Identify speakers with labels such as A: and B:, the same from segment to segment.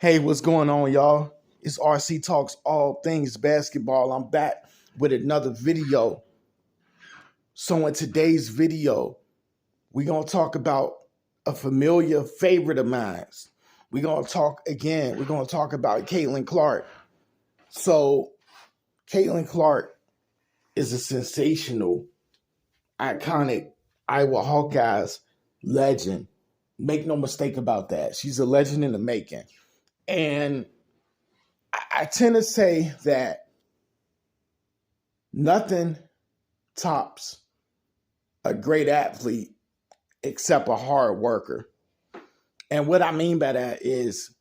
A: Hey, what's going on, y'all? It's RC Talks All Things Basketball. I'm back with another video. So in today's video, we're going to talk about a familiar favorite of mine. We're going to talk about Caitlin Clark. So Caitlin Clark is a sensational, iconic Iowa Hawkeyes legend. Make no mistake about that. She's a legend in the making. And I tend to say that nothing tops a great athlete except a hard worker. And what I mean by that is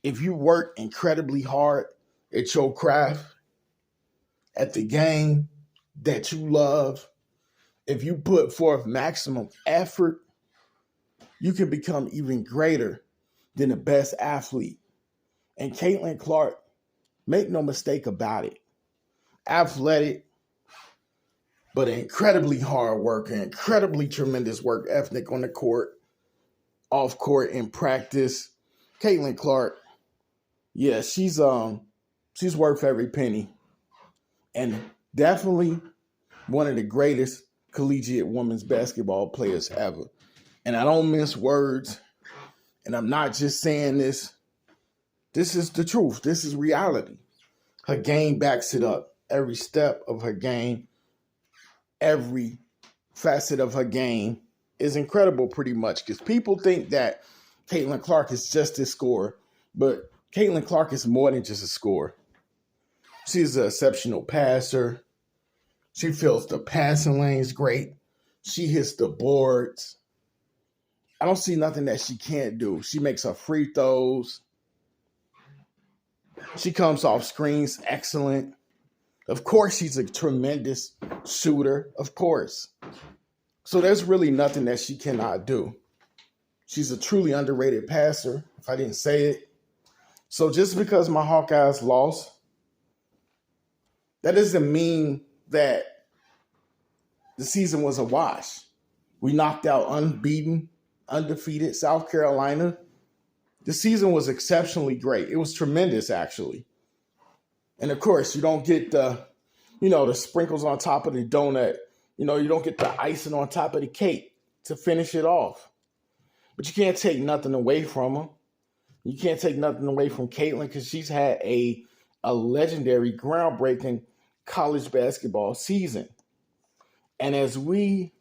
A: if you work incredibly hard at your craft, at the game that you love, if you put forth maximum effort, you can become even greater than the best athlete. And Caitlin Clark, make no mistake about it, athletic, but an incredibly hard worker, incredibly tremendous work ethic on the court, off court, in practice. Caitlin Clark, yeah, she's worth every penny, and definitely one of the greatest collegiate women's basketball players ever. And I don't mince words, and I'm not just saying this. This is the truth. This is reality. Her game backs it up. Every step of her game, every facet of her game is incredible pretty much, because people think that Caitlin Clark is just a scorer, but Caitlin Clark is more than just a scorer. She's an exceptional passer. She fills the passing lanes great. She hits the boards. I don't see nothing that she can't do. She makes her free throws. She comes off screens excellent. Of course, she's a tremendous shooter, of course. So there's really nothing that she cannot do. She's a truly underrated passer, if I didn't say it. So just because my Hawkeyes lost, that doesn't mean that the season was a wash. We knocked out unbeaten, undefeated South Carolina. The season was exceptionally great. It was tremendous, actually. And of course, you don't get the sprinkles on top of the donut. You don't get the icing on top of the cake to finish it off. But you can't take nothing away from her. You can't take nothing away from Caitlin, because she's had a legendary, groundbreaking college basketball season. And as we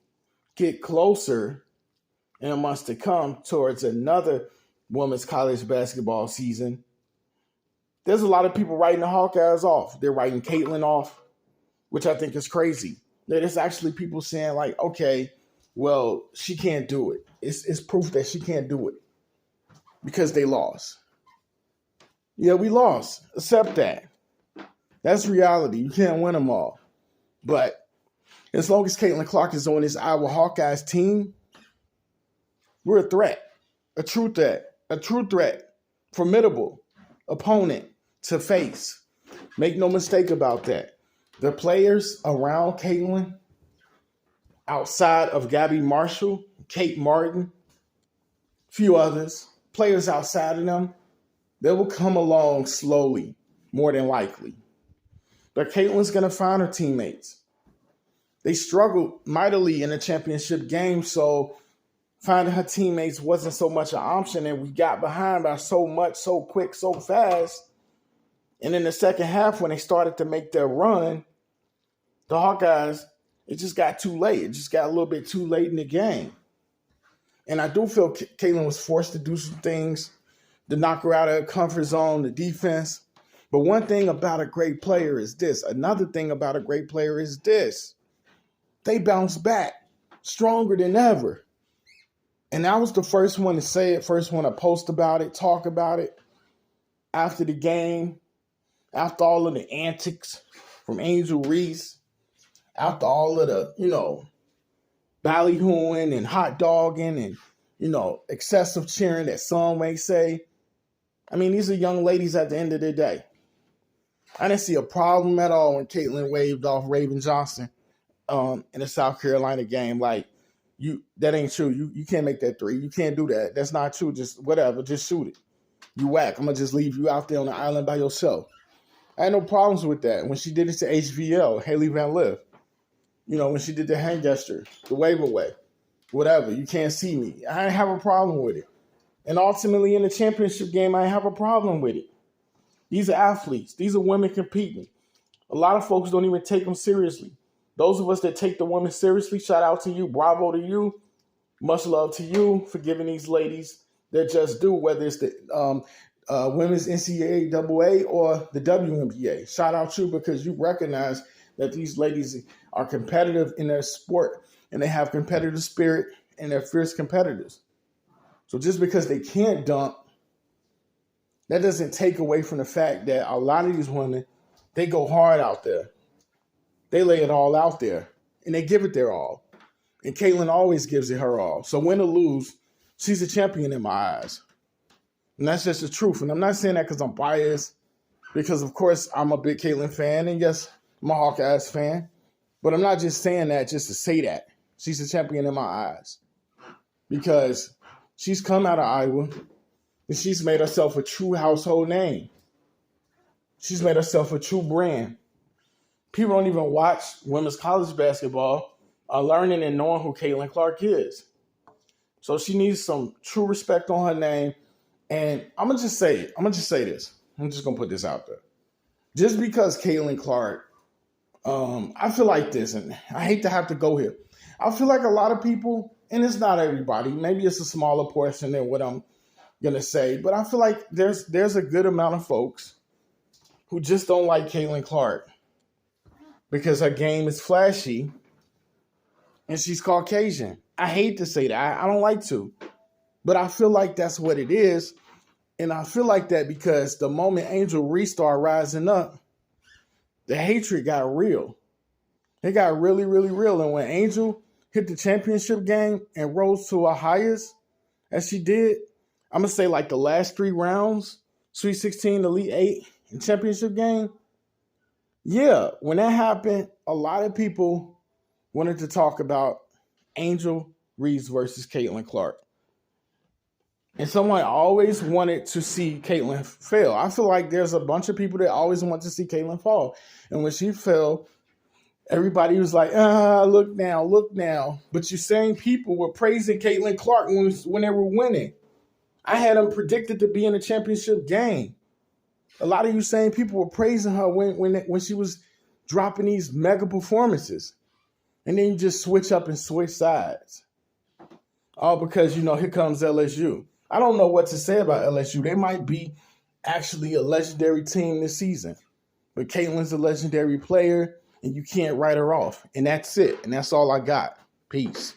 A: get closer in the months to come towards another women's college basketball season, there's a lot of people writing the Hawkeyes off. They're writing Caitlin off, which I think is crazy. There's actually people saying like, okay, well, she can't do it. It's proof that she can't do it because they lost. Yeah, we lost. Accept that. That's reality. You can't win them all. But as long as Caitlin Clark is on this Iowa Hawkeyes team, we're a threat, a true threat, formidable opponent to face. Make no mistake about that. The players around Caitlin, outside of Gabby Marshall, Kate Martin, a few others, players outside of them, they will come along slowly, more than likely. But Caitlin's going to find her teammates. They struggled mightily in the championship game, so finding her teammates wasn't so much an option, and we got behind by so much, so quick, so fast. And in the second half, when they started to make their run, the Hawkeyes, it just got too late. It just got a little bit too late in the game. And I do feel Caitlin was forced to do some things to knock her out of her comfort zone, the defense. But one thing about a great player is this. Another thing about a great player is this. They bounce back stronger than ever. And I was the first one to say it, first one to post about it, talk about it after the game, after all of the antics from Angel Reese, after all of the, ballyhooing and hot dogging and, excessive cheering that some may say. I mean, these are young ladies at the end of the day. I didn't see a problem at all when Caitlin waved off Raven Johnson in the South Carolina game. Like, that ain't true. You can't make that three. You can't do that. That's not true. Just whatever. Just shoot it. You whack. I'm going to just leave you out there on the island by yourself. I had no problems with that. When she did it to HVL, Haley Van Liv, when she did the hand gesture, the wave away, whatever, you can't see me. I didn't have a problem with it. And ultimately in the championship game, I didn't have a problem with it. These are athletes. These are women competing. A lot of folks don't even take them seriously. Those of us that take the women seriously, shout out to you. Bravo to you. Much love to you for giving these ladies their just due, whether it's the women's NCAA or the WNBA. Shout out to you because you recognize that these ladies are competitive in their sport and they have competitive spirit and they're fierce competitors. So just because they can't dunk, that doesn't take away from the fact that a lot of these women, they go hard out there. They lay it all out there and they give it their all. And Caitlin always gives it her all. So win or lose, she's a champion in my eyes. And that's just the truth. And I'm not saying that because I'm biased, because of course I'm a big Caitlin fan, and yes, I'm a Hawkeyes fan. But I'm not just saying that just to say that. She's a champion in my eyes. Because she's come out of Iowa, and she's made herself a true household name. She's made herself a true brand. People don't even watch women's college basketball are learning and knowing who Caitlin Clark is. So she needs some true respect on her name. And I'm going to just say it. I'm going to just say this. I'm just going to put this out there. Just because Caitlin Clark, I feel like this, and I hate to have to go here. I feel like a lot of people, and it's not everybody, maybe it's a smaller portion than what I'm going to say, but I feel like there's a good amount of folks who just don't like Caitlin Clark because her game is flashy and she's Caucasian. I hate to say that. I don't like to. But I feel like that's what it is. And I feel like that because the moment Angel Reese started rising up, the hatred got real. It got really, really real. And when Angel hit the championship game and rose to her highest, as she did, I'm going to say like the last 3 rounds, Sweet 16, Elite 8, and championship game. Yeah, when that happened, a lot of people wanted to talk about Angel Reese versus Caitlin Clark. And someone always wanted to see Caitlin fail. I feel like there's a bunch of people that always want to see Caitlin fall. And when she fell, everybody was like, look now, look now. But you're saying people were praising Caitlin Clark when they were winning. I had them predicted to be in the championship game. A lot of you saying people were praising her when she was dropping these mega performances. And then you just switch up and switch sides. All because, here comes LSU. I don't know what to say about LSU. They might be actually a legendary team this season. But Caitlin's a legendary player, and you can't write her off. And that's it. And that's all I got. Peace.